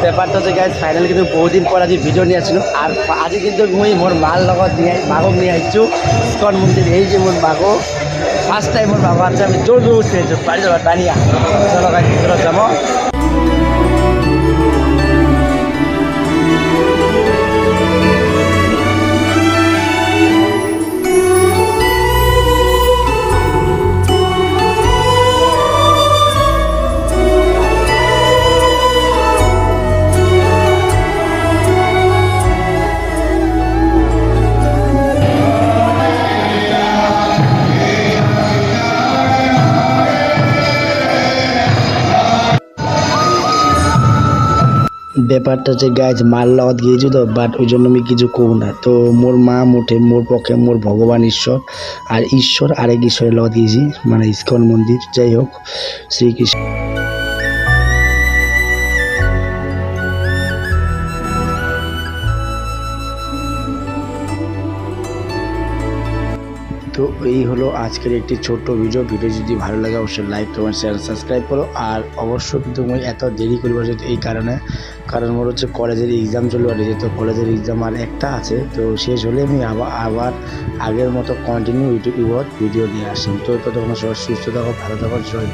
ব্যাপারটা হচ্ছে guys final কিন্তু বহুদিন পর আজি ভিডিও নিয়ে আসছিলো আর আজি কিন্তু মুই মোর মার লগত নিয়ে বাঘক নিয়ে আসছো ইস্কন মন্দির এই যে মোর বাঘ ফার্স্ট টাইম মোর বাঘ আছে আমি জোর জোর উঠতে বাড়ি যাবো টানিয়া চলো গাইজ ভিতরে যাবো। ব্যাপারটা হচ্ছে গাইজ মার লগত গিয়েছি তো বাট ওই জন্য আমি কিছু কব না তো মোর মা মুঠে মোর পক্ষে মোর ভগবান ঈশ্বর আর ঈশ্বর আরেক ঈশ্বরের লগত গিয়েছি মানে ইস্কন মন্দির যাই হোক শ্রীকৃষ্ণ। তো এই হলো আজকের একটি ছোট্ট ভিডিও যদি ভালো লাগে অবশ্যই লাইক কমেন্ট শেয়ার সাবস্ক্রাইব করো আর অবশ্যই কিন্তু মই এত দেরি করিবার যেহেতু এই কারণ মোর হচ্ছে কলেজের এক্সাম চলবার যেহেতু কলেজের এক্সাম আর একটা আছে তো শেষ হলে আমি আবার আগের মতো কন্টিনিউ ইউটিউব ভিডিও নিয়ে আসি। তো তখন সবাই সুস্থ থাকো ভালো থাকো জয়।